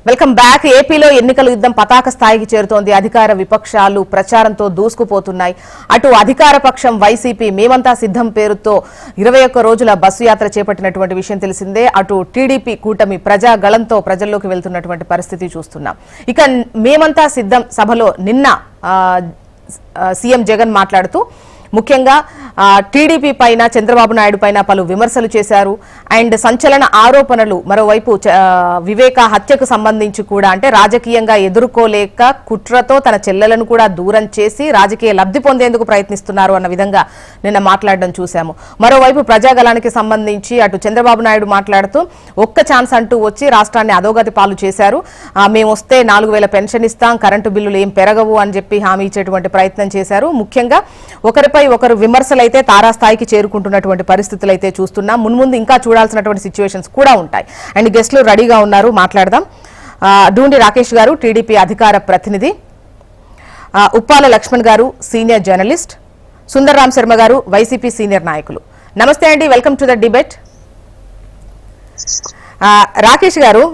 Welcome back. ఏపీలో ఎన్నికల యుద్ధం పతాక స్థాయికి చేరుతోంది. అధికార విపక్షాలు ప్రచారంతో దూసుకుపోతున్నాయి. అటు అధికార పక్షం వైసీపీ మేమంతా సిద్ధం పేరుతో 21 రోజుల బస్సు యాత్ర చేపట్టినటువంటి విషయం తెలిసిందే. అటు టీడీపీ కూటమి ప్రజాగళంతో ప్రజల్లోకి వెళ్తున్నటువంటి పరిస్థితి చూస్తున్నాం. ఇక మేమంతా సిద్ధం సభలో నిన్న సీఎం జగన్ మాట్లాడుతూ ముఖ్యంగా టీడీపీ పైన చంద్రబాబు నాయుడు పైన పలు విమర్శలు చేశారు. అండ్ సంచలన ఆరోపణలు మరోవైపు వివేక హత్యకు సంబంధించి కూడా అంటే రాజకీయంగా ఎదుర్కోలేక కుట్రతో తన చెల్లెలను కూడా దూరం చేసి రాజకీయ లబ్ధి పొందేందుకు ప్రయత్నిస్తున్నారు అన్న విధంగా నిన్న మాట్లాడడం చూశాము. మరోవైపు ప్రజాగళానికి సంబంధించి అటు చంద్రబాబు నాయుడు మాట్లాడుతూ ఒక్క ఛాన్స్ అంటూ వచ్చి రాష్ట్రాన్ని అధోగతి పాలు చేశారు. మేము వస్తే 4000 పెన్షన్ ఇస్తాం, కరెంటు బిల్లులు ఏం పెరగవు అని చెప్పి హామీ ఇచ్చేటువంటి ప్రయత్నం చేశారు. ముఖ్యంగా ఒకరిపై ఒకరు విమర్శలు అయితే తారాస్థాయికి చేరుకుంటున్నటువంటి పరిస్థితులు అయితే చూస్తున్నాం. మున్ముందు ఇంకా చూడాల్సినటువంటి సిచ్యువేషన్స్ కూడా ఉంటాయి. అండ్ గెస్టులు రెడీగా ఉన్నారు, మాట్లాడదాం. డూండి రాకేష్ గారు టీడీపీ అధికార ప్రతినిధి, ఉప్పాల లక్ష్మణ్ గారు సీనియర్ జర్నలిస్ట్, సుందర్ రామ్ శర్మ గారు వైసీపీ సీనియర్ నాయకులు. నమస్తే అండి, welcome to the debate. Rakesh గారు,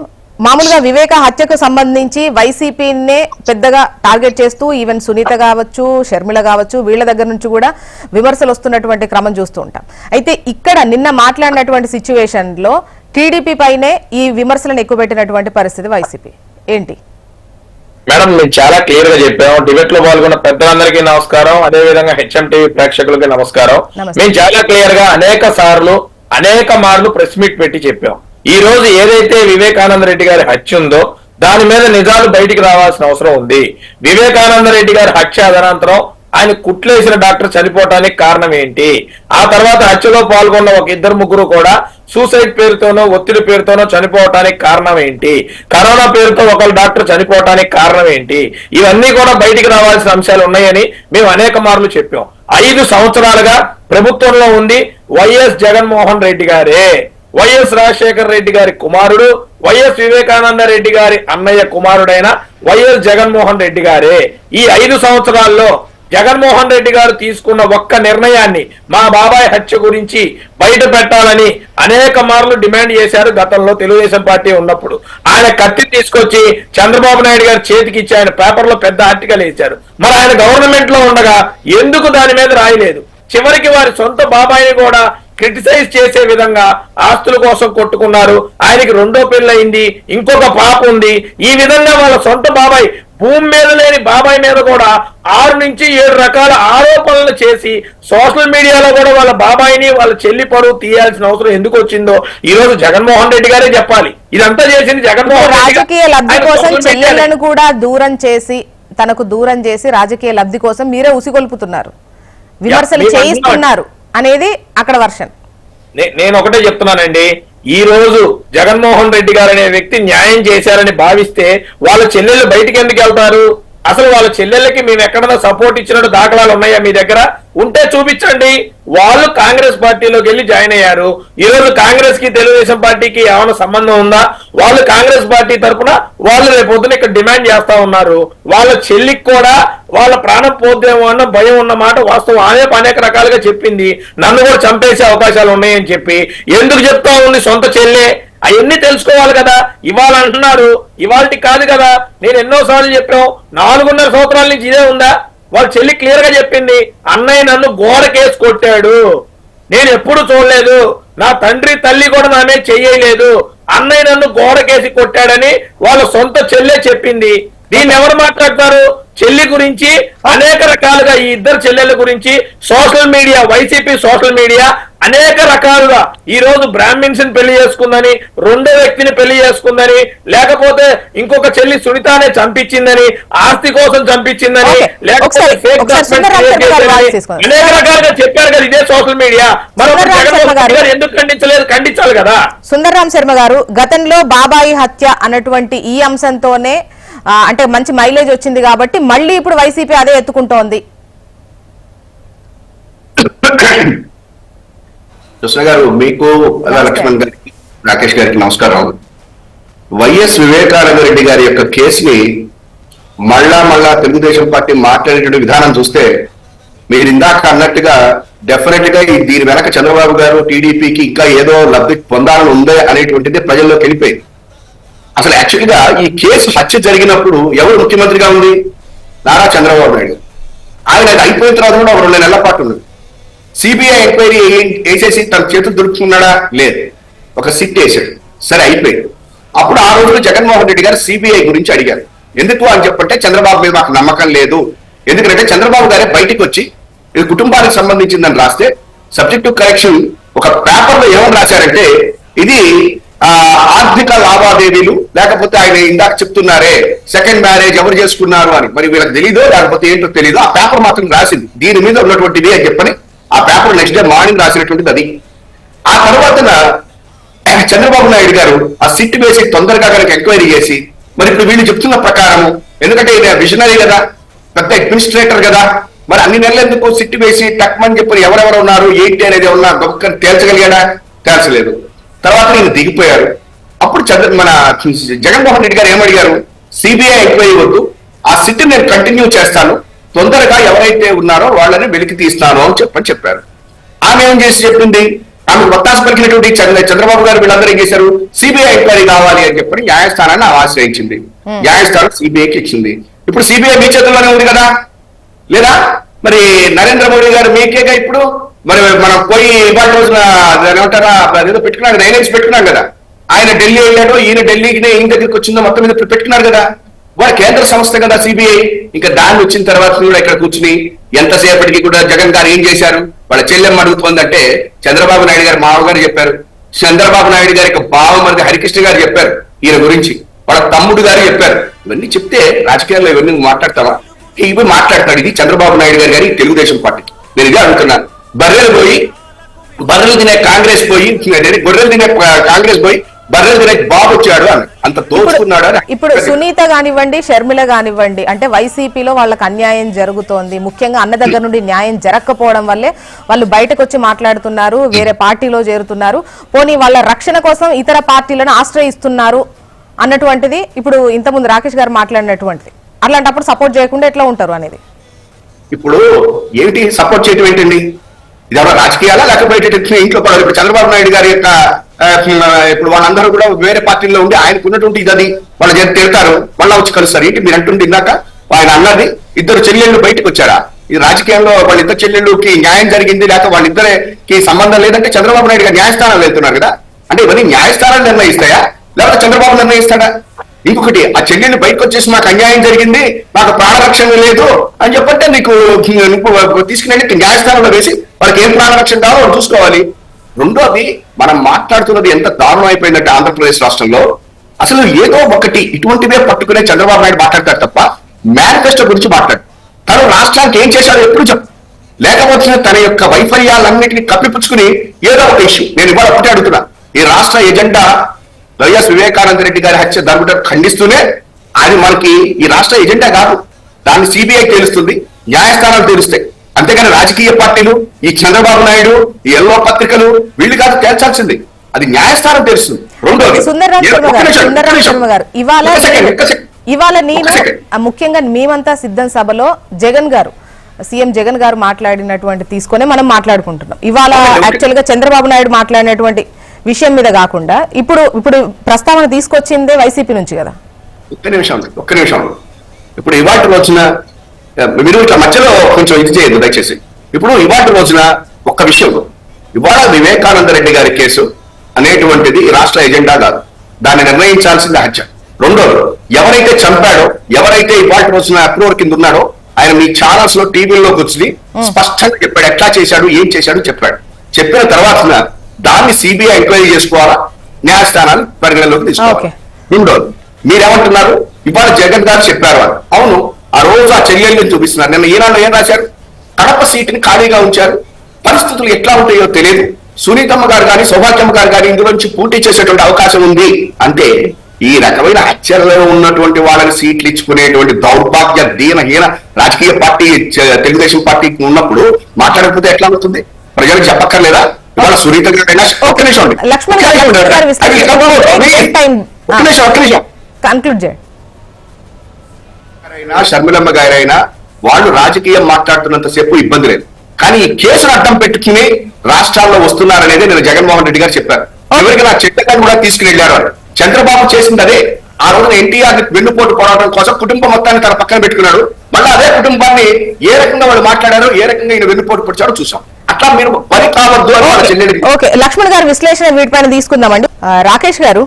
మామూలుగా వివేక హత్యకు సంబంధించి వైసీపీనే పెద్దగా టార్గెట్ చేస్తూ ఈవెన్ సునీత కావచ్చు, షర్మిల కావచ్చు, వీళ్ళ దగ్గర నుంచి కూడా విమర్శలు వస్తున్నటువంటి క్రమం చూస్తూ ఉంటాం. అయితే ఇక్కడ నిన్న మాట్లాడినటువంటి సిచ్యువేషన్ లో టీడీపీ పైనే ఈ విమర్శలను ఎక్కువ పెట్టినటువంటి పరిస్థితి వైసీపీ ఏంటి? మేడం, మేము చాలా క్లియర్ గా చెప్పాము. డిబేట్ లో పాల్గొన్న పెద్దలందరికీ నమస్కారం, అదే విధంగా హెచ్ఎం టీవీ ప్రేక్షకులకి నమస్కారం. మేము చాలా క్లియర్ గా అనేక మార్లు ప్రెస్ మీట్ పెట్టి చెప్పాం. ఈ రోజు ఏదైతే వివేకానంద రెడ్డి గారి హత్య ఉందో దాని మీద నిజాలు బయటికి రావాల్సిన అవసరం ఉంది. వివేకానంద రెడ్డి గారి హత్య అనంతరం ఆయన కుట్లేసిన డాక్టర్ చనిపోవటానికి కారణం ఏంటి? ఆ తర్వాత హత్యలో పాల్గొన్న ఒక 2-3 కూడా సూసైడ్ పేరుతోనో ఒత్తిడి పేరుతోనో చనిపోవటానికి కారణం ఏంటి? కరోనా పేరుతో ఒకరు డాక్టర్ చనిపోవటానికి కారణం ఏంటి? ఇవన్నీ కూడా బయటికి రావాల్సిన అంశాలు ఉన్నాయని మేము అనేక మార్లు చెప్పాం. 5 సంవత్సరాలుగా ప్రభుత్వంలో ఉంది వైఎస్ జగన్మోహన్ రెడ్డి గారే. వైఎస్ రాజశేఖర రెడ్డి గారి కుమారుడు, వైఎస్ వివేకానంద రెడ్డి గారి అన్నయ్య కుమారుడైన వైఎస్ జగన్మోహన్ రెడ్డి గారే. ఈ 5 సంవత్సరాల్లో జగన్మోహన్ రెడ్డి గారు తీసుకున్న ఒక్క నిర్ణయాన్ని, మా బాబాయ్ హత్య గురించి బయట పెట్టాలని అనేక మార్లు డిమాండ్ చేశారు. గతంలో తెలుగుదేశం పార్టీ ఉన్నప్పుడు ఆయన కత్తి తీసుకొచ్చి చంద్రబాబు నాయుడు గారి చేతికి ఇచ్చి ఆయన పేపర్లో పెద్ద ఆర్టికల్ వేశారు. మరి ఆయన గవర్నమెంట్ లో ఉండగా ఎందుకు దాని మీద రాయలేదు? చివరికి వారి సొంత బాబాయిని కూడా క్రిటిసైజ్ చేసే విధంగా ఆస్తుల కోసం కొట్టుకున్నారు. ఆయనకి 2వ పెళ్ళయింది, ఇంకొక పాప ఉంది. ఈ విధంగా వాళ్ళ సొంత బాబాయ్, భూమి మీద లేని బాబాయ్ మీద కూడా 6 నుంచి 7 రకాల ఆరోపణలు చేసి సోషల్ మీడియాలో కూడా వాళ్ళ బాబాయిని వాళ్ళ చెల్లి పరువు తీయాల్సిన అవసరం ఎందుకు వచ్చిందో ఈ రోజు జగన్మోహన్ రెడ్డి గారే చెప్పాలి. ఇదంతా చేసింది జగన్మోహన్ రెడ్డి. రాజకీయ లబ్ధి కోసం చెల్లెలను కూడా దూరం చేసి, తనకు దూరం చేసి రాజకీయ లబ్ధి కోసం మీరే ఉసిగొల్పుతున్నారు, విమర్శలు చేయిస్తున్నారు అనేది అక్కడ వర్షన్. నేను ఒకటే చెప్తున్నానండి, ఈ రోజు జగన్మోహన్ రెడ్డి గారు అనే వ్యక్తి న్యాయం చేశారని భావిస్తే వాళ్ళ చెల్లెళ్ళు బయటికి ఎందుకు వెళ్తారు? అసలు వాళ్ళ చెల్లెళ్ళకి మేము ఎక్కడన్నా సపోర్ట్ ఇచ్చినట్టు దాఖలాలు ఉన్నాయా మీ దగ్గర? ఉంటే చూపించండి. వాళ్ళు కాంగ్రెస్ పార్టీలోకి వెళ్ళి జాయిన్ అయ్యారు. ఈ రోజు కాంగ్రెస్ కి తెలుగుదేశం పార్టీకి ఏమైనా సంబంధం ఉందా? వాళ్ళు కాంగ్రెస్ పార్టీ తరఫున వాళ్ళు రేపొద్దున ఇక్కడ డిమాండ్ చేస్తా ఉన్నారు. వాళ్ళ చెల్లికి కూడా వాళ్ళ ప్రాణం పోద్దేమో అన్న భయం ఉన్న మాట వాస్తవం. అనేక రకాలుగా చెప్పింది, నన్ను కూడా చంపేసే అవకాశాలు ఉన్నాయని చెప్పి. ఎందుకు చెప్తా ఉంది సొంత చెల్లె? అవన్నీ తెలుసుకోవాలి కదా. ఇవాళ అంటున్నారు, ఇవాళకి కాదు కదా. నేను ఎన్నోసార్లు చెప్పాం, 4.5 సంవత్సరాల నుంచి ఇదే ఉందా? వాళ్ళ చెల్లి క్లియర్ గా చెప్పింది, అన్నయ్య నన్ను గోడకేసి కొట్టాడు, నేను ఎప్పుడు చూడలేదు, నా తండ్రి తల్లి కూడా నా మీద చెయ్యలేదు, అన్నయ్య నన్ను గోడకేసి కొట్టాడని వాళ్ళ సొంత చెల్లె చెప్పింది. దీన్ని ఎవరు మాట్లాడతారు? చెల్లి గురించి అనేక రకాలుగా, ఈ ఇద్దరు చెల్లెల గురించి social media, YCP social media అనేక రకాలుగా ఈ రోజు బ్రాహ్మిన్స్ ని పెళ్లి చేసుకుందని, 2వ వ్యక్తిని పెళ్లి చేసుకుందని, లేకపోతే ఇంకొక చెల్లి సునీతానే చంపించిందని, ఆస్తి కోసం చంపించిందని, లేకపోతే అనేక రకాలుగా చెప్పారు కదా ఇదే సోషల్ మీడియా. మరి ఎందుకు ఖండించలేదు? ఖండించాలి కదా. సుందర్ రామ్ శర్మ గారు, గతంలో బాబాయి హత్య అన్నటువంటి ఈ అంశంతోనే అంటే మంచి మైలేజ్ వచ్చింది కాబట్టి మళ్ళీ ఇప్పుడు వైసీపీ అదే ఎత్తుకుంటోంది. కృష్ణ గారు, మీకు లక్ష్మణ్ గారికి, రాకేష్ గారికి నమస్కారం. వైఎస్ వివేకానంద రెడ్డి గారి యొక్క కేసుని మళ్ళా తెలుగుదేశం పార్టీ మాట్లాడేటువంటి విధానం చూస్తే మీరు ఇందాక అన్నట్టుగా డెఫినెట్ గా దీని వెనక చంద్రబాబు గారు టీడీపీకి ఇంకా ఏదో లబ్ధి పొందాలని ఉందే అనేటువంటిది ప్రజల్లోకి వెళ్ళిపోయింది. అసలు యాక్చువల్ గా ఈ కేసు హత్య జరిగినప్పుడు ఎవరు ముఖ్యమంత్రిగా ఉంది? నారా చంద్రబాబు నాయుడు. ఆయన అది అయిపోయిన తర్వాత కూడా 2 నెలల పాటు ఉంది. సిబిఐ ఎంక్వైరీ వేసేసి తన చేతులు దొరుకుతున్నాడా? లేదు. ఒక సిట్ వేసాడు, సరే అయిపోయింది. అప్పుడు ఆ రోజులో జగన్మోహన్ రెడ్డి గారు సిబిఐ గురించి అడిగారు. ఎందుకు అని చెప్పంటే చంద్రబాబు మీద మాకు నమ్మకం లేదు. ఎందుకంటే చంద్రబాబు గారే బయటికి వచ్చి ఇది కుటుంబానికి సంబంధించిందని రాస్తే సబ్జెక్ట్ టు కరెక్షన్ ఒక పేపర్ లో ఏమని రాశారంటే ఇది ఆర్థిక లావాదేవీలు, లేకపోతే ఆయన ఇందాక చెప్తున్నారే సెకండ్ మ్యారేజ్ ఎవరు చేసుకున్నారు అని, మరి వీళ్ళకి తెలీదో లేకపోతే ఏంటో తెలీదు, ఆ పేపర్ మాత్రం రాసింది దీని మీద ఉన్నటువంటిది అని చెప్పని ఆ పేపర్ నెక్స్ట్ డే మార్నింగ్ రాసినటువంటిది అది. ఆ తర్వాత చంద్రబాబు నాయుడు గారు ఆ సిట్ వేసి తొందరగా కనుక ఎంక్వైరీ చేసి, మరి ఇప్పుడు వీళ్ళు చెప్తున్న ప్రకారము, ఎందుకంటే ఈయన విజనరీ కదా, పెద్ద అడ్మినిస్ట్రేటర్ కదా, మరి అన్ని నెలలు ఎందుకు సిట్ వేసి టక్మని చెప్పి ఎవరెవరు ఉన్నారు ఏంటి అనేది ఏమన్నా గొప్పని తేల్చగలిగాడా? తేల్చలేదు. తర్వాత నేను దిగిపోయారు. అప్పుడు మన జగన్మోహన్ రెడ్డి గారు ఏమడిగారు? సిబిఐ ఎంక్వైరీ వద్దు, ఆ సిట్ నేను కంటిన్యూ చేస్తాను, తొందరగా ఎవరైతే ఉన్నారో వాళ్ళని వెలికి తీస్తాను అని చెప్పారు. ఆమె ఏం చేసి చెప్పింది? ఆమె ఒత్తాస పలికినటువంటి చంద్రబాబు గారు వీళ్ళందరూ ఏం చేశారు? సిబిఐ ఎంక్వైరీ కావాలి అని చెప్పని న్యాయస్థానాన్ని ఆశ్రయించింది. న్యాయస్థానం సిబిఐకి ఇచ్చింది. ఇప్పుడు సిబిఐ మీ చేతుల్లోనే ఉంది కదా, లేదా? మరి నరేంద్ర మోడీ గారు మీకేగా ఇప్పుడు, మరి మనం పోయి ఇవాళ రోజున ఏమంటారా ఏదో పెట్టుకున్నాడు, 9 years పెట్టుకున్నాం కదా. ఆయన ఢిల్లీ వెళ్ళాడు, ఈయన ఢిల్లీకి ఈయన దగ్గరికి వచ్చిందో మొత్తం మీద పెట్టుకున్నారు కదా. వాళ్ళ కేంద్ర సంస్థ కదా సిబిఐ. ఇంకా దాన్ని వచ్చిన తర్వాత కూడా ఇక్కడ కూర్చుని ఎంతసేపటికి కూడా జగన్ గారు ఏం చేశారు? వాళ్ళ చెల్లెమ్మ అడుగుతోందంటే చంద్రబాబు నాయుడు గారు మామగారు చెప్పారు, చంద్రబాబు నాయుడు గారి బావమరిది హరికృష్ణ గారు చెప్పారు ఈయన గురించి, వాళ్ళ తమ్ముడు గారు చెప్పారు. ఇవన్నీ చెప్తే రాజకీయాల్లో ఇవన్నీ మాట్లాడతావా? ఇవి మాట్లాడతాడు. ఇది చంద్రబాబు నాయుడు గారి తెలుగుదేశం పార్టీకి నేను ఇదే అనుకున్నాను. బర్రెలు తినే కాంగ్రెస్ పోయి బర్రెలు తినే బాబు వచ్చాడు అని అంత దోచుకున్నాడు అని. ఇప్పుడు సునీత కానివ్వండి, షర్మిల కానివ్వండి, అంటే వైసీపీలో వాళ్ళకి అన్యాయం జరుగుతోంది. ముఖ్యంగా అన్న దగ్గర నుండి న్యాయం జరగకపోవడం వల్లే వాళ్ళు బయటకు వచ్చి మాట్లాడుతున్నారు, వేరే పార్టీలో చేరుతున్నారు, పోనీ వాళ్ళ రక్షణ కోసం ఇతర పార్టీలను ఆశ్రయిస్తున్నారు అన్నటువంటిది ఇప్పుడు ఇంతకుముందు రాకేష్ గారు మాట్లాడినటువంటిది. అట్లాంటప్పుడు సపోర్ట్ చేయకుండా ఎట్లా ఉంటారు అనేది. ఇప్పుడు ఏమిటి సపోర్ట్ చేయటం ఏంటండి? ఇది ఎవరు రాజకీయాలా లేకపోతే ఇంట్లో పడాలి? ఇప్పుడు చంద్రబాబు నాయుడు గారి యొక్క ఇప్పుడు వాళ్ళందరూ కూడా వేరే పార్టీలో ఉండి ఆయనకున్నటువంటి ఇది వాళ్ళ తిడతారు, మళ్ళా వచ్చి కలుస్తారు. ఏంటి మీరు అంటుంటే ఇందాక ఆయన అన్నది 2 చెల్లెళ్ళు బయటకు వచ్చారా? ఈ రాజకీయంలో వాళ్ళిద్దరు చెల్లెళ్ళకి న్యాయం జరిగింది లేక వాళ్ళిద్దరికి సంబంధం లేదంటే చంద్రబాబు నాయుడు గారు న్యాయస్థానాలు వెళ్తున్నారు కదా. అంటే ఇవన్నీ న్యాయస్థానాలు నిర్ణయిస్తాయా లేకపోతే చంద్రబాబు నిర్ణయిస్తాడా? ఇంకొకటి, ఆ చెల్లెళ్ళు బయటకు వచ్చేసి మాకు అన్యాయం జరిగింది, మాకు ప్రాణరక్షణ లేదు అని చెప్పంటే నీకు తీసుకుని న్యాయస్థానంలో వేసి వాళ్ళకి ఏం ప్రాణరక్షణ కావాలో వాళ్ళు చూసుకోవాలి. రెండోది, మనం మాట్లాడుతున్నది ఎంత దారుణం అయిపోయిందంటే ఆంధ్రప్రదేశ్ రాష్ట్రంలో అసలు ఏదో ఒకటి ఇటువంటివే పట్టుకునే చంద్రబాబు నాయుడు మాట్లాడతారు తప్ప మేనిఫెస్టో గురించి మాట్లాడు. తను రాష్ట్రానికి ఏం చేశాడో ఎప్పుడు చెప్పు, లేకపోతే తన యొక్క వైఫల్యాలన్నింటినీ కప్పిపుచ్చుకుని ఏదో ఒక ఇష్యూ. నేను ఇవాళ ఒకటే అడుగుతున్నా, ఈ రాష్ట్ర ఎజెండా వైఎస్ వివేకానంద రెడ్డి గారి హత్య జరుగుట ఖండిస్తూనే అది మనకి ఈ రాష్ట్ర ఎజెండా కాదు. దాన్ని సిబిఐ తెలుస్తుంది, న్యాయస్థానాలు తెలుస్తాయి. అంతేగాని రాజకీయ పార్టీలు, ఈ చంద్రబాబు నాయుడు, ఈ ఎల్లో పత్రికలు వీళ్ళు కాదు తేల్చాల్సింది, అది న్యాయస్థానం తెలుస్తుంది. రెండోది, ఇవాళ నేను ముఖ్యంగా మేమంతా సిద్ధం సభలో జగన్ గారు, సీఎం జగన్ గారు మాట్లాడినటువంటి తీసుకునే మనం మాట్లాడుకుంటున్నాం. ఇవాళ యాక్చువల్ గా చంద్రబాబు నాయుడు మాట్లాడినటువంటి విషయం మీద కాకుండా ఇప్పుడు ప్రస్తావన తీసుకొచ్చిందే వైసీపీ నుంచి కదా. ఒక్క నిమిషం ఇప్పుడు ఇవాళ రోజున మీరు ఇట్లా మధ్యలో కొంచెం ఇది చేయదు దయచేసి. ఇప్పుడు ఇవాళ రోజున ఒక్క విషయం, ఇవాళ వివేకానంద రెడ్డి గారి కేసు అనేటువంటిది రాష్ట్ర ఎజెండా కాదు, దాన్ని నిర్ణయించాల్సింది హత్య. రెండోది, ఎవరైతే చంపాడో, ఎవరైతే ఇవాళ రోజున అప్రూవర్ కింద ఉన్నాడో ఆయన మీ ఛానల్స్ లో టీవీలో కూర్చుని స్పష్టంగా చెప్పాడు, ఎట్లా చేశాడు, ఏం చేశాడు చెప్పాడు. చెప్పిన తర్వాత దాన్ని సిబిఐ ఎంక్వైరీ చేసుకోవాలా, న్యాయస్థానాలు పరిగణలోకి తీసుకోవాలి. రెండోది, మీరేమంటున్నారు, ఇవాళ జగన్ గారు చెప్పారు అని. అవును, ఆ రోజు ఆ చర్యల్ని చూపిస్తున్నారు. నిన్న ఈనాడు ఏం రాశారు? కడప సీటుని ఖాళీగా ఉంచారు, పరిస్థితులు ఎట్లా ఉంటాయో తెలియదు, సునీతమ్మ గారు కానీ సౌభాగ్యమ్మ గారు కానీ ఇందులోంచి పోటీ చేసేటువంటి అవకాశం ఉంది అంటే ఈ రకమైన హత్యలలో ఉన్నటువంటి వాళ్ళని సీట్లు ఇచ్చుకునేటువంటి దౌర్భాగ్య దీనహీన రాజకీయ పార్టీ తెలుగుదేశం పార్టీకి ఉన్నప్పుడు మాట్లాడకపోతే ఎట్లా అవుతుంది? ప్రజలకు చెప్పక్కర్లేదా? ఇవాళ సునీత గారైనా ఒక్క నిమిషం షర్మిలమ్మ గారైనా వాళ్ళు రాజకీయం మాట్లాడుతున్నంతసేపు ఇబ్బంది లేదు, కానీ ఈ కేసును అడ్డం పెట్టుకుని రాష్ట్రాల్లో వస్తున్నారనేది నేను జగన్మోహన్ రెడ్డి గారు చెప్పారు. ఎవరికి నా చెట్టగాన్ని కూడా తీసుకుని వెళ్ళారు. చంద్రబాబు చేసింది అదే. ఆ రోజున ఎన్టీఆర్ వెన్నుపోటు పోరాటం కోసం కుటుంబం మొత్తాన్ని తన పక్కన పెట్టుకున్నాడు. మళ్ళీ అదే కుటుంబాన్ని ఏ రకంగా వాళ్ళు మాట్లాడారో, ఏ రకంగా ఈయన వెన్నుపోటు పొడిచారో చూసాం. అట్లా మీరు పని కావద్దు అని వాళ్ళ చెల్లెలు. ఓకే, లక్ష్మణ్ గారు విశ్లేషణ వీటిపైన తీసుకుందామండి. రాకేష్ గారు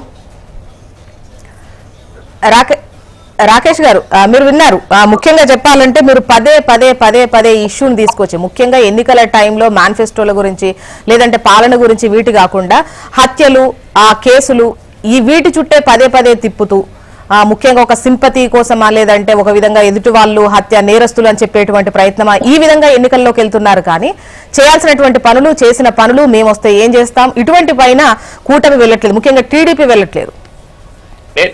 మీరు విన్నారు. ముఖ్యంగా చెప్పాలంటే మీరు పదే ఇష్యూని తీసుకొచ్చి, ముఖ్యంగా ఎన్నికల టైంలో మేనిఫెస్టోల గురించి లేదంటే పాలన గురించి వీటి కాకుండా హత్యలు, కేసులు, వీటి చుట్టే పదే తిప్పుతూ ముఖ్యంగా ఒక సింపతి కోసమా లేదంటే ఒక విధంగా ఎదుటి వాళ్ళు హత్య నేరస్తులు అని చెప్పేటువంటి ప్రయత్నమా, ఈ విధంగా ఎన్నికల్లోకి వెళ్తున్నారు. కానీ చేయాల్సినటువంటి పనులు, చేసిన పనులు, మేము వస్తే ఏం చేస్తాం, ఇటువంటి పైన కూటమి వెళ్ళట్లేదు, ముఖ్యంగా టీడీపీ వెళ్ళట్లేదు.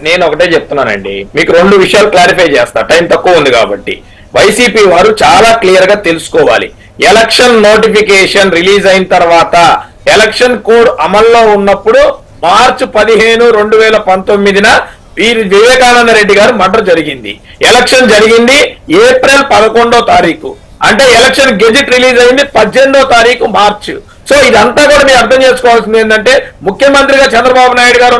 నేను ఒకటే చెప్తున్నానండి, మీకు 2 విషయాలు క్లారిఫై చేస్తా, టైం తక్కువ ఉంది కాబట్టి. వైసీపీ వారు చాలా క్లియర్ గా తెలుసుకోవాలి. ఎలక్షన్ నోటిఫికేషన్ రిలీజ్ అయిన తర్వాత, ఎలక్షన్ కోడ్ అమల్లో ఉన్నప్పుడు మార్చి 15, 2019 వీరి వివేకానంద రెడ్డి గారు మర్డర్ జరిగింది. ఎలక్షన్ జరిగింది ఏప్రిల్ 11వ తారీఖు, అంటే ఎలక్షన్ గెజిట్ రిలీజ్ అయింది 18వ తారీఖు మార్చి. సో ఇదంతా కూడా మీరు అర్థం చేసుకోవాల్సింది ఏంటంటే, ముఖ్యమంత్రిగా చంద్రబాబు నాయుడు గారు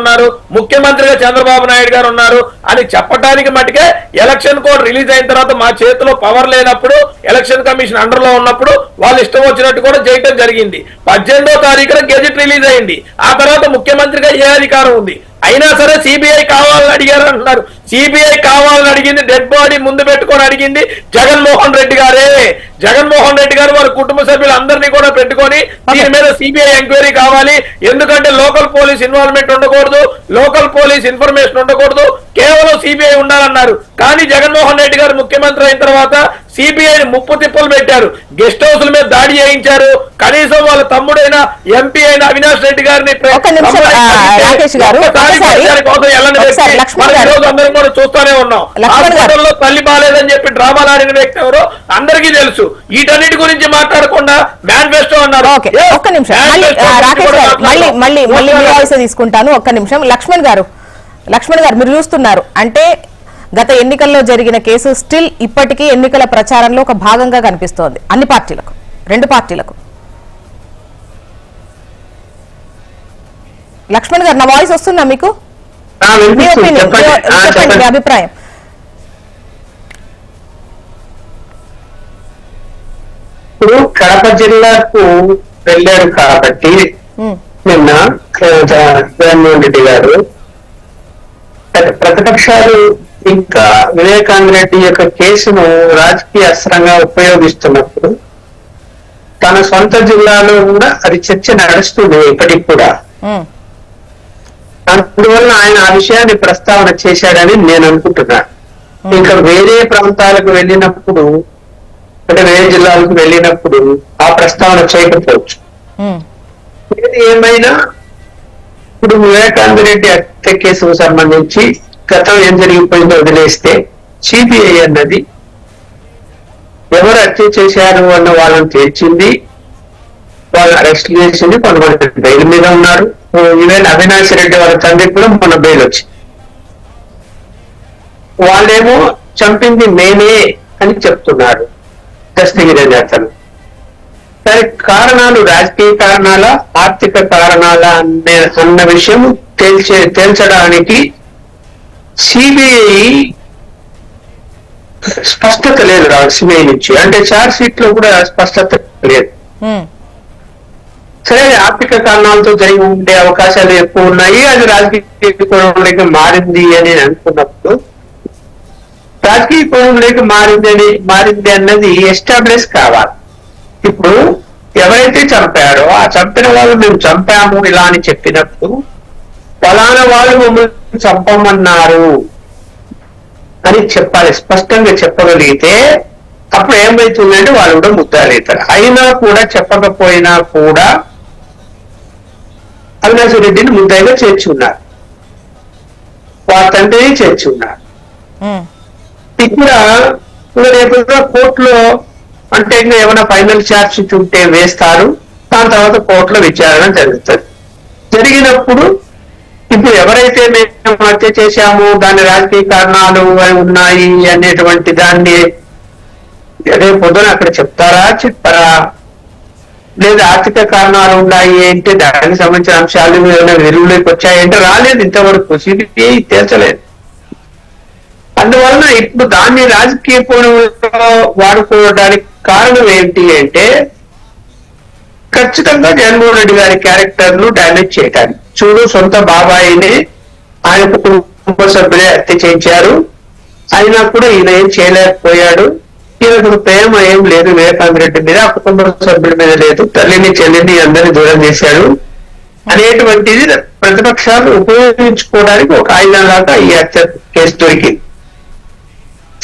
ఉన్నారు అని చెప్పడానికి మటుకే ఎలక్షన్ కోడ్ రిలీజ్ అయిన తర్వాత మా చేతిలో పవర్ లేనప్పుడు, ఎలక్షన్ కమిషన్ అండర్ లో ఉన్నప్పుడు వాళ్ళు ఇష్టం వచ్చినట్టు కూడా చేయడం జరిగింది. 18వ తారీఖున గెజిట్ రిలీజ్ అయింది. ఆ తర్వాత ముఖ్యమంత్రిగా ఏ అధికారం ఉంది? అయినా సరే సిబిఐ కావాలని అడిగారు అంటున్నారు. సిబిఐ కావాలని అడిగింది, డెడ్ బాడీ ముందు పెట్టుకొని అడిగింది జగన్మోహన్ రెడ్డి గారే. జగన్మోహన్ రెడ్డి గారు వారి కుటుంబ సభ్యులందరినీ కూడా పెట్టుకొని దీని మీద సిబిఐ ఎంక్వైరీ కావాలి, ఎందుకంటే లోకల్ పోలీస్ ఇన్వాల్వ్మెంట్ ఉండకూడదు, లోకల్ పోలీస్ ఇన్ఫర్మేషన్ ఉండకూడదు, కేవలం సిబిఐ ఉండాలన్నారు. కానీ జగన్మోహన్ రెడ్డి గారు ముఖ్యమంత్రి అయిన తర్వాత సిబిఐని ముప్పు తిప్పులు పెట్టారు, గెస్ట్ హౌస్ల మీద దాడి చేయించారు. కనీసం వాళ్ళ తమ్ముడైన ఎంపీ అయిన అవినాష్ రెడ్డి గారిని అందరం కూడా చూస్తూనే ఉన్నాం. హాస్పిటల్లో తల్లి బాలేదని చెప్పి డ్రామాలు ఆడిన వ్యక్తి ఎవరో అందరికీ తెలుసు. వీటన్నిటి గురించి మాట్లాడకుండా మేనిఫెస్టో అన్నారు. ఒక్క నిమిషం మళ్ళీ తీసుకుంటాను. ఒక్క నిమిషం. లక్ష్మణ్ గారు మీరు చూస్తున్నారు అంటే గత ఎన్నికల్లో జరిగిన కేసు స్టిల్ ఇప్పటికీ ఎన్నికల ప్రచారంలో ఒక భాగంగా కనిపిస్తోంది అన్ని పార్టీలకు, 2 పార్టీలకు. లక్ష్మణ్ గారు, నా వాయిస్ వస్తుందా మీకు? చెప్పండి మీ అభిప్రాయం. ఇప్పుడు కడప జిల్లాకు వెళ్ళారు కాబట్టి నిన్న జగన్మోహన్ రెడ్డి గారు ప్రతిపక్షాలు ఇంకా వివేకానంద రెడ్డి యొక్క కేసును రాజకీయ అస్త్రంగా ఉపయోగిస్తున్నప్పుడు తన సొంత జిల్లాలో కూడా అది చర్చ నడుస్తుంది ఇప్పటికి కూడా. అందువల్ల ఆయన ఆ విషయాన్ని ప్రస్తావన చేశాడని నేను అనుకుంటున్నాను. ఇంకా వేరే ప్రాంతాలకు వెళ్ళినప్పుడు, అంటే వేరే జిల్లాలకు వెళ్ళినప్పుడు ఆ ప్రస్తావన చేయకపోవచ్చు. ఏది ఏమైనా ఇప్పుడు వివేకానంద రెడ్డి హత్య కేసుకు సంబంధించి గతం ఏం జరిగిపోయిందో వదిలేస్తే, సిబిఐ అన్నది ఎవరు హత్య చేశారు అన్న వాళ్ళని తేల్చింది, వాళ్ళని అరెస్ట్ చేసింది, కొంతమంది బెయిల్ మీద ఉన్నారు. ఈవెన్ అవినాష్ రెడ్డి వాళ్ళ తండ్రికి కూడా మొన్న బెయిల్ వచ్చింది. వాళ్ళేమో చంపింది మేమే అని చెప్తున్నారు దస్తగిరి నేతలు. సరే, కారణాలు రాజకీయ కారణాల, ఆర్థిక కారణాల అన్న విషయం తేల్చడానికి సిబిఐ స్పష్టత లేదు. సిబిఐ నుంచి అంటే చార్జ్ షీట్ లో కూడా స్పష్టత లేదు. సరే, ఆర్థిక కారణాలతో జరిగి ఉండే అవకాశాలు ఎక్కువ ఉన్నాయి, అది రాజకీయ కోణంలోకి మారింది అని అనుకున్నప్పుడు, రాజకీయ కోణంలోకి మారింది అన్నది ఎస్టాబ్లిష్ కావాలి. ఇప్పుడు ఎవరైతే చంపారో ఆ చంపిన వాళ్ళు మేము చంపాము ఇలా అని చెప్పినప్పుడు, ఫలానా వాళ్ళు మమ్మల్ని చంపమన్నారు అని చెప్పాలి. స్పష్టంగా చెప్పగలిగితే అప్పుడు ఏమవుతుందంటే వాళ్ళు కూడా ముద్దాలవుతారు. అయినా కూడా చెప్పకపోయినా కూడా అవినాష్ రెడ్డిని ముద్దాయిగా చేర్చున్నారు, వాళ్ళ తండ్రిని చేర్చున్నారు. ఇక్కడ రేపు కోర్టులో అంటే ఇంకా ఏమైనా ఫైనల్ ఛార్జ్ షీట్ ఉంటే వేస్తారు, దాని తర్వాత కోర్టులో విచారణ జరుగుతుంది. జరిగినప్పుడు ఇప్పుడు ఎవరైతే మేము హత్య చేశామో దాని రాజకీయ కారణాలు ఉన్నాయి అనేటువంటి దాన్ని రేపు పొద్దున అక్కడ చెప్పారా, లేదా ఆర్థిక కారణాలు ఉన్నాయి అంటే దానికి సంబంధించిన అంశాలు ఏమైనా వెలుగులోకి వచ్చాయంటే రాలేదు. ఇంతవరకు సిబిఐ తేల్చలేదు. అందువలన ఇప్పుడు దాన్ని రాజకీయ కోణంలో వాడుకోవడానికి కారణం ఏంటి అంటే ఖచ్చితంగా జగన్మోహన్ రెడ్డి గారి క్యారెక్టర్ ను డామేజ్ చేయడానికి. చూడు, సొంత బాబాయిని ఆయన కుటుంబ సభ్యులే హత్య చేయించారు, అయినా కూడా ఈయన ఏం చేయలేకపోయాడు. ఈయనకు ప్రేమ ఏం లేదు వివేకానంద రెడ్డి మీద, ఆ కుటుంబ సభ్యుల మీద లేదు, తల్లిని చెల్లిని అందరినీ దూరం చేశాడు అనేటువంటిది ప్రతిపక్షాలు ఉపయోగించుకోవడానికి ఒక ఆయుధంలాగా ఈ హత్య కేసు దొరికింది.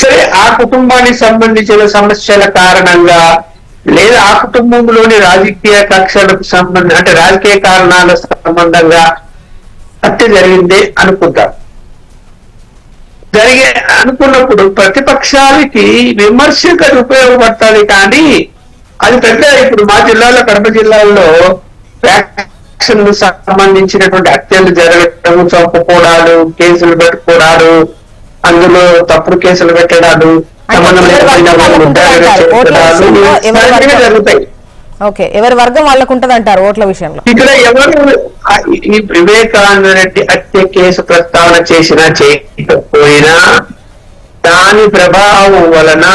సరే, ఆ కుటుంబానికి సంబంధించిన సమస్యల కారణంగా లేదా ఆ కుటుంబంలోని రాజకీయ కక్షలకు సంబంధం అంటే రాజకీయ కారణాల సంబంధంగా హత్య జరిగింది అనుకుంటాం. అనుకున్నప్పుడు ప్రతిపక్షాలకి విమర్శకు అది ఉపయోగపడుతుంది. కానీ అది పెద్ద ఇప్పుడు మా జిల్లాలో, కడప జిల్లాలో వ్యాక్సిన్ సంబంధించినటువంటి హత్యలు జరగడం, చంపుకోవడాలు, కేసులు పెట్టుకోవడాలు, అందులో తప్పుడు కేసులు పెట్టడాలు, జరుగుతాయి. ఓకే, ఎవరి వర్గం వాళ్ళకు ఉంటది అంటారు ఓట్ల విషయంలో. ఇక్కడ ఎవరు ఈ వివేకానంద రెడ్డి హత్య కేసు ప్రస్తావన చేసినా చేయకపోయినా దాని ప్రభావం వలన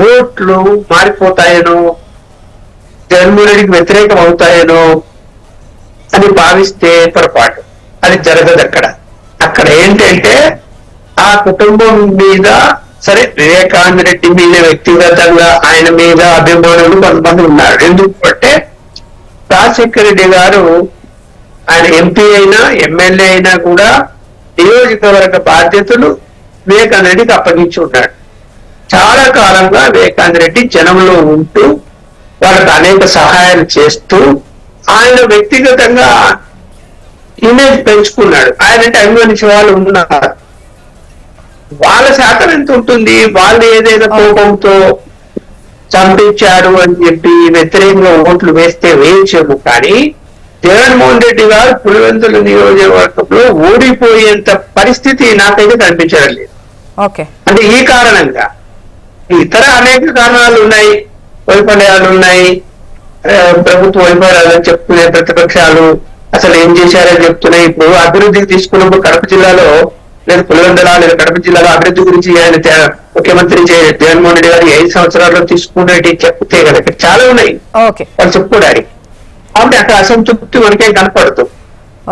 ఓట్లు మారిపోతాయనో, జగన్మోహన్ రెడ్డికి వ్యతిరేకం అవుతాయనో అని భావిస్తే పొరపాటు. అది జరగదు. అక్కడ ఏంటంటే ఆ కుటుంబం మీద, సరే వివేకానంద రెడ్డి మీద వ్యక్తిగతంగా ఆయన మీద అభిమానులు కొంతమంది ఉన్నారు. ఎందుకంటే రాజశేఖర రెడ్డి గారు ఆయన ఎంపీ అయినా ఎమ్మెల్యే అయినా కూడా నియోజకవర్గ బాధ్యతలు వివేకానంద రెడ్డికి అప్పగించి ఉన్నాడు. చాలా కాలంగా వివేకానంద రెడ్డి జనంలో ఉంటూ వాళ్ళకి అనేక సహాయాలు చేస్తూ ఆయన వ్యక్తిగతంగా ఇమేజ్ పెంచుకున్నాడు. ఆయన అంటే అభిమానించే వాళ్ళు ఉన్నారు. వాళ్ళ శాతం ఎంత ఉంటుంది? వాళ్ళు ఏదైనా కోపంతో చంపించారు అని చెప్పి వ్యతిరేకంగా ఓట్లు వేస్తే వేయించాము. కానీ జగన్మోహన్ రెడ్డి గారు పులివెందుల నియోజకవర్గంలో ఓడిపోయేంత పరిస్థితి నాకైతే కనిపించడం లేదు. అంటే ఈ కారణంగా ఇతర అనేక కారణాలు ఉన్నాయి, వైఫల్యాలు ఉన్నాయి, ప్రభుత్వ వైఫల్యాలని చెప్తున్నాయి ప్రతిపక్షాలు, అసలు ఏం చేశారని చెప్తున్నాయి. ఇప్పుడు అభివృద్ధికి తీసుకున్నప్పుడు కడప జిల్లాలో లేదా పులివెందుల లేదా కడప జిల్లాలో అభివృద్ధి గురించి ఆయన ముఖ్యమంత్రి జగన్మోహన్ రెడ్డి గారు 5 సంవత్సరాల్లో తీసుకునేటి చెప్తే కదా ఇక్కడ చాలా ఉన్నాయి వాళ్ళు చెప్పుకోవడానికి. అంటే అక్కడ అసంతృప్తి మనకేం కనపడదు.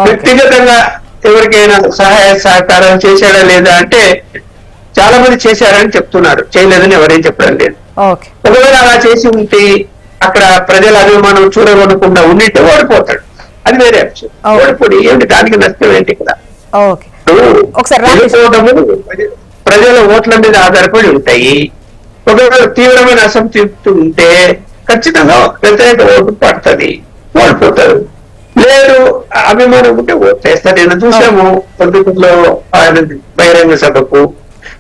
వ్యక్తిగతంగా ఎవరికైనా సహాయ సహకారం చేశాడా లేదా అంటే చాలా మంది చేశారని చెప్తున్నారు, చేయలేదని ఎవరేం చెప్పడం లేదు. ఒకవేళ అలా చేసి ఉంటే అక్కడ ప్రజల అభిమానం చూడగొనకుండా ఉండింటే ఓడిపోతాడు, అది వేరే అంశం. ఓడిపోయి ఏంటి దానికి నష్టం ఏంటి కదా. ప్రజల ఓట్ల మీద ఆధారపడి ఉంటాయి. ఒకవేళ తీవ్రమైన అసంతృప్తి ఉంటే ఖచ్చితంగా వ్యతిరేక ఓటు పడుతుంది, ఓడిపోతారు. లేదు అభిమానం ఉంటే ఓట్లేస్తారు. నేను చూసాము పొద్దుట్లో ఆయన బహిరంగ సభకు.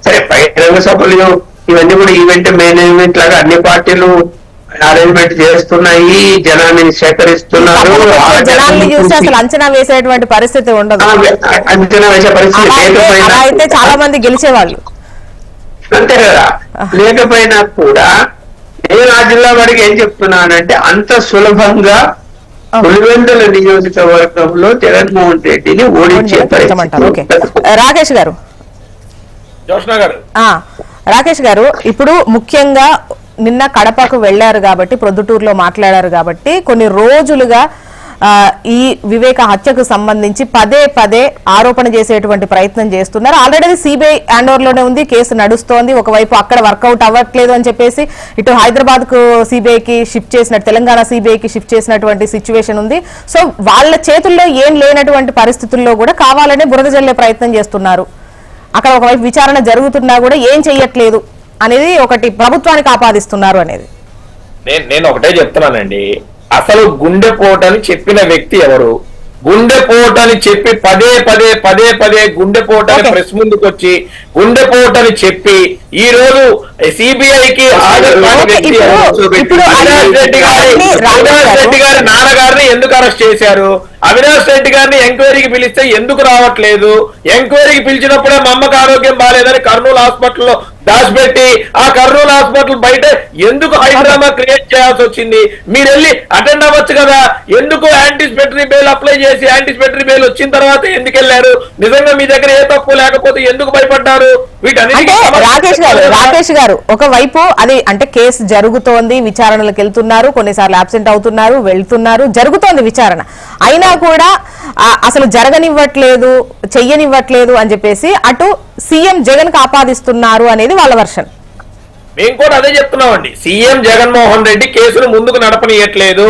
సరే, బహిరంగ సభలు ఇవన్నీ కూడా ఈవెంట్ మేనేజ్మెంట్ లాగా అన్ని పార్టీలు అరేంజ్మెంట్ చేస్తున్నాయి, జనాన్ని సేకరిస్తున్నారు. అంచనా వేసేటువంటి పరిస్థితి ఉండదు. అంచనా వేసే పరిస్థితి అయితే చాలా మంది గెలిచేవాళ్ళు అంతే కదా. లేకపోయినా కూడా నేను ఆ జిల్లా వాడికి ఏం చెప్తున్నానంటే అంత సులభంగా పులివెందుల నియోజకవర్గంలో జగన్మోహన్ రెడ్డిని ఓడించే పరిస్థితి. రాకేష్ గారు, ఇప్పుడు ముఖ్యంగా నిన్న కడపకు వెళ్లారు కాబట్టి, ప్రొద్దుటూరులో మాట్లాడారు కాబట్టి, కొన్ని రోజులుగా ఈ వివేక హత్యకు సంబంధించి పదే పదే ఆరోపణ చేసేటువంటి ప్రయత్నం చేస్తున్నారు. ఆల్రెడీ సిబిఐ హ్యాండ్ ఓవర్ లోనే ఉంది, కేసు నడుస్తోంది. ఒకవైపు అక్కడ వర్కౌట్ అవ్వట్లేదు అని చెప్పేసి ఇటు హైదరాబాద్ కు సిబిఐకి షిఫ్ట్ చేసినట్టు, తెలంగాణ సిబిఐకి షిఫ్ట్ చేసినటువంటి సిచ్యువేషన్ ఉంది. సో వాళ్ళ చేతుల్లో ఏం లేనటువంటి పరిస్థితుల్లో కూడా కావాలనే బురద జల్లే ప్రయత్నం చేస్తున్నారు. అక్కడ ఒకవైపు విచారణ జరుగుతున్నా కూడా ఏం చెయ్యట్లేదు అనేది ఒకటి ప్రభుత్వానికి ఆపాదిస్తున్నారు అనేది. నేను ఒకటే చెప్తున్నానండి, అసలు గుండెపోటని చెప్పిన వ్యక్తి ఎవరు? గుండెపోటని చెప్పి పదే పదే గుండెపోటని ప్రెస్ ముందుకు వచ్చి గుండెపోటని చెప్పి ఈ రోజు సిబిఐకి అవినాష్ రెడ్డి గారి నాన్నగారిని ఎందుకు అరెస్ట్ చేశారు? అవినాష్ రెడ్డి గారిని ఎంక్వైరీకి పిలిస్తే ఎందుకు రావట్లేదు? ఎంక్వైరీకి పిలిచినప్పుడే మా అమ్మకు ఆరోగ్యం బాగాలేదని కర్నూలు హాస్పిటల్లో దాచిపెట్టి ఆ కర్నూలు హాస్పిటల్ బయట ఎందుకు హైడ్రామా క్రియేట్ చేయాల్సి వచ్చింది? మీరు వెళ్ళి అటెండ్ అవ్వచ్చు కదా. ఎందుకు యాంటిసిపేటరీ బెయిల్ అప్లై చేసి యాంటిసిపేటరీ బెయిల్ వచ్చిన తర్వాత ఎందుకు వెళ్ళారు? నిజంగా మీ దగ్గర ఏ తప్పు లేకపోతే ఎందుకు భయపడ్డారు? అంటే రాకేష్ గారు ఒకవైపు అది అంటే కేసు జరుగుతోంది, విచారణలకు వెళ్తున్నారు, కొన్నిసార్లు అబ్సెంట్ అవుతున్నారు, వెళ్తున్నారు, జరుగుతోంది విచారణ, అయినా కూడా అసలు జరగనివ్వట్లేదు, చెయ్యనివ్వట్లేదు అని చెప్పేసి అటు సీఎం జగన్ కు ఆపాదిస్తున్నారు అనేది వాళ్ళ వర్షన్. మేము కూడా అదే చెప్తున్నామండి. సీఎం జగన్మోహన్ రెడ్డి కేసును ముందుకు నడపనీయట్లేదు.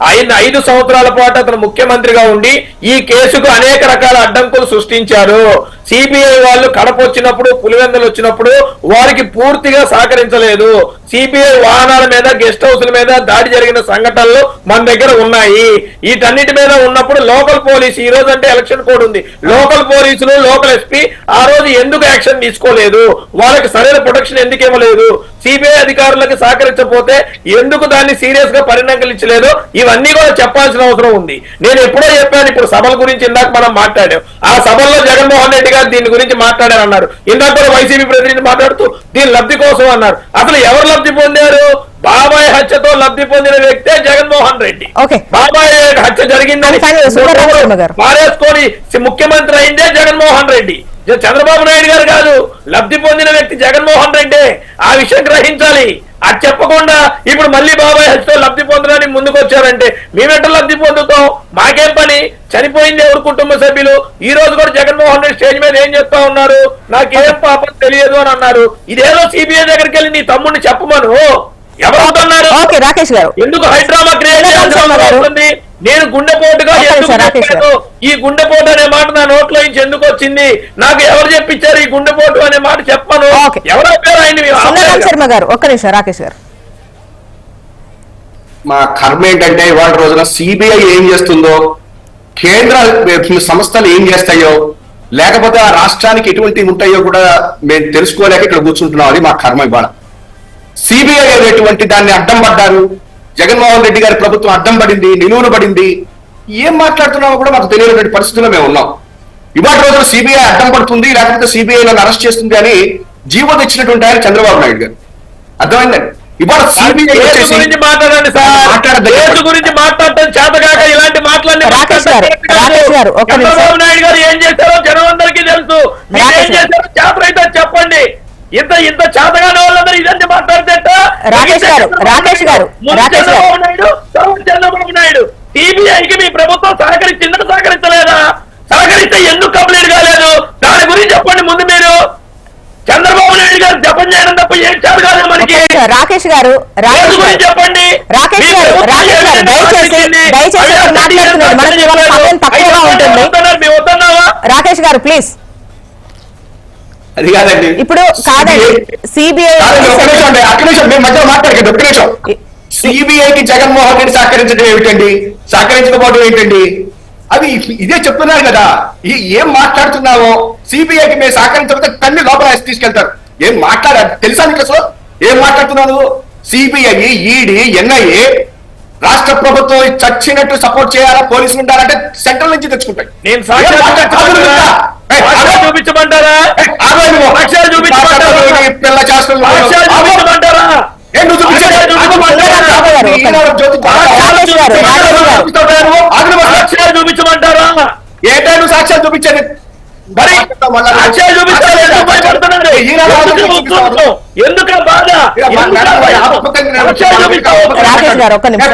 5 సంవత్సరాల పాటు అతను ముఖ్యమంత్రిగా ఉండి ఈ కేసుకు అనేక రకాల అడ్డంకులు సృష్టించారు. సిబిఐ వాళ్ళు కడప వచ్చినప్పుడు, పులివెందులు వచ్చినప్పుడు వారికి పూర్తిగా సహకరించలేదు. సిబిఐ వాహనాల మీద, గెస్ట్ హౌస్ల మీద దాడి జరిగిన సంఘటనలు మన దగ్గర ఉన్నాయి. వీటన్నిటి మీద ఉన్నప్పుడు లోకల్ పోలీసు, ఈ రోజు అంటే ఎలక్షన్ కోడ్ ఉంది, లోకల్ పోలీసులు, లోకల్ ఎస్పీ ఆ రోజు ఎందుకు యాక్షన్ తీసుకోలేదు? వాళ్ళకి సరైన ప్రొటెక్షన్ ఎందుకు ఇవ్వలేదు? సిబిఐ అధికారులకు సహకరించకపోతే ఎందుకు దాన్ని సీరియస్ గా పరిగణించలేదు? ఇవన్నీ కూడా చెప్పాల్సిన అవసరం ఉంది. నేను ఎప్పుడో చెప్పాను, ఇప్పుడు సభల గురించి ఇందాక మనం మాట్లాడాం. ఆ సభల్లో జగన్మోహన్ రెడ్డి గారు దీని గురించి మాట్లాడారన్నారు. ఇందాక కూడా వైసీపీ ప్రతినిధి మాట్లాడుతూ దీని లబ్ధి కోసం అన్నారు. అసలు ఎవరు లబ్ధి పొందారు? బాబాయ్ హత్యతో లబ్ధి పొందిన వ్యక్తే జగన్మోహన్ రెడ్డి. బాబాయ్ హత్య జరిగిందని పారేసుకొని ముఖ్యమంత్రి అయిందే జగన్మోహన్ రెడ్డి, చంద్రబాబు నాయుడు గారు కాదు. లబ్ధి పొందిన వ్యక్తి జగన్మోహన్ రెడ్డి. ఆ విషయం గ్రహించాలి. అది చెప్పకుండా ఇప్పుడు మళ్ళీ బాబాయ్ హత్యతో లబ్ధి పొందడానికి ముందుకు వచ్చారంటే మేమెట్ట లబ్ధి పొందుతాం? మాకేం పని? చనిపోయింది ఎవరు కుటుంబ సభ్యులు. ఈ రోజు కూడా జగన్మోహన్ రెడ్డి స్టేజ్ మీద ఏం చెప్తా ఉన్నారు? నాకేం పాపం తెలియదు అని అన్నారు. ఇదేదో సిబిఐ దగ్గరికి వెళ్ళి నీ తమ్ముడిని చెప్పమను. ఎవరవుతున్నారు? రాకేష్ గారు ఎందుకు హైడ్రామా క్రియేట్ చేయాల్సి? నేను గుండెపోటుగా ఈ గుండెపోటు అనే మాట నా నోట్లో నుంచి ఎందుకు వచ్చింది? నాకు ఎవరు చెప్పించారు ఈ గుండెపోటు అనే మాట చెప్పను. ఎవరో పేరు శర్మ గారు ఒక్క నిమిషం. రాకేష్ గారు, మా కర్మ ఏంటంటే ఇవాళ రోజున సిబిఐ ఏం చేస్తుందో, కేంద్ర సంస్థలు ఏం చేస్తాయో, లేకపోతే ఆ రాష్ట్రానికి ఎటువంటి ఉంటాయో కూడా మేము తెలుసుకోలేక ఇక్కడ కూర్చుంటున్నాం. అది మా కర్మ. ఇవాళ సిబిఐ అనేటువంటి దాన్ని అడ్డం పడ్డారు. జగన్మోహన్ రెడ్డి గారి ప్రభుత్వం అడ్డం పడింది, నిలువున పడింది. ఏం మాట్లాడుతున్నామో కూడా మాకు తెలియనటువంటి పరిస్థితుల్లో మేము ఉన్నాం. ఇవాళ రోజున సిబిఐ అడ్డం పడుతుంది, లేకపోతే సిబిఐ నన్ను అరెస్ట్ చేస్తుంది అని జీవో తెచ్చినటువంటి ఆయన చంద్రబాబు నాయుడు గారు. అర్థమైందండి? ఇవాళ సిబిఐ గురించి మాట్లాడండి సార్. దేశం గురించి మాట్లాడటం చేతగాక ఇలాంటి మాట్లాడి చంద్రబాబు నాయుడు గారు ఏం చేశారో జనం అందరికీ తెలుసు. మీరు ఏం చేశారో చేతనైతే చెప్పండి. ఇంత చేతగానే వాళ్ళందరూ ఇదంతా మాట్లాడితే చంద్రబాబు నాయుడు సిబిఐకి మీ ప్రభుత్వం సహకరించిందా, సహకరించలేదా? సహకరిస్తే ఎందుకు కంప్లైంట్ కాలేదు? దాని గురించి చెప్పండి ముందు. మీరు చంద్రబాబు నాయుడు గారు జపం చేయడం తప్ప ఏం చేత కాదు మనకి. రాకేష్ గారు గురించి చెప్పండి. రాకేష్ గారు ప్లీజ్. అది కాదండి, ఇప్పుడు కాదండి సిబిఐ మధ్యలో మాట్లాడకండి ఒక్క నిమిషం. సిబిఐకి జగన్మోహన్ రెడ్డి సహకరించడం ఏమిటండి? సహకరించకపోవడం ఏంటండి? అది ఇదే చెప్తున్నారు కదా. ఏం మాట్లాడుతున్నావో, సిబిఐకి మేము సహకరించకపోతే తన్ని లోపల తీసుకెళ్తారు. ఏం మాట్లాడారు తెలుసా నీకు? అసలు ఏం మాట్లాడుతున్నాను? సిబిఐ, ఈడీ, ఎన్ఐఏ రాష్ట్ర ప్రభుత్వం చచ్చినట్టు సపోర్ట్ చేయాలా, పోలీసులు ఉండాలంటే సెంట్రల్ నుంచి తెచ్చుకుంటాయి. నేను చూపించమంటారా? పిల్ల చూపించమంటారా? చూపించమంటారా? ఏటైనా సాక్ష్యాలు చూపించండి. మరి సాక్ష్యాలు చూపించాలి. ఎందుకు బాధ?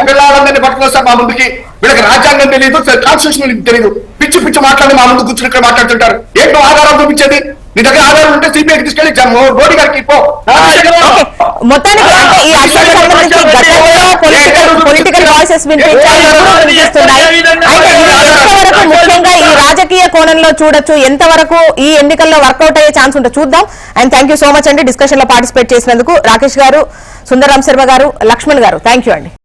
పిల్లలందరినీ పట్టుకొస్తారు మా ముందుకి. వీళ్ళకి రాజ్యాంగం తెలియదు, కాన్స్టిట్యూషన్ తెలియదు. పిచ్చి పిచ్చి మాట్లాడి మా ముందు కూర్చుని ఇక్కడ మాట్లాడుతుంటారు. ఏంటో ఆధారం చూపించేది? నీ దగ్గర ఆధారం ఉంటే సిబిఐకి తీసుకెళ్ళి మోడీ గారికి మొత్తానికి ఈ అసలు సంబంధించి గతంలో పొలిటికల్ వాయిసెస్ వినిపిస్తున్నాయి. అయితే ఎంతవరకు ముఖ్యంగా ఈ రాజకీయ కోణంలో చూడొచ్చు, ఎంతవరకు ఈ ఎన్నికల్లో వర్కౌట్ అయ్యే ఛాన్స్ ఉంటే చూద్దాం. And thank you so much అండి డిస్కషన్ లో పార్టిసిపేట్ చేసినందుకు. రాకేష్ గారు, సుందరరాం శర్మ గారు, లక్ష్మణ్ గారు, థ్యాంక్ యూ అండి.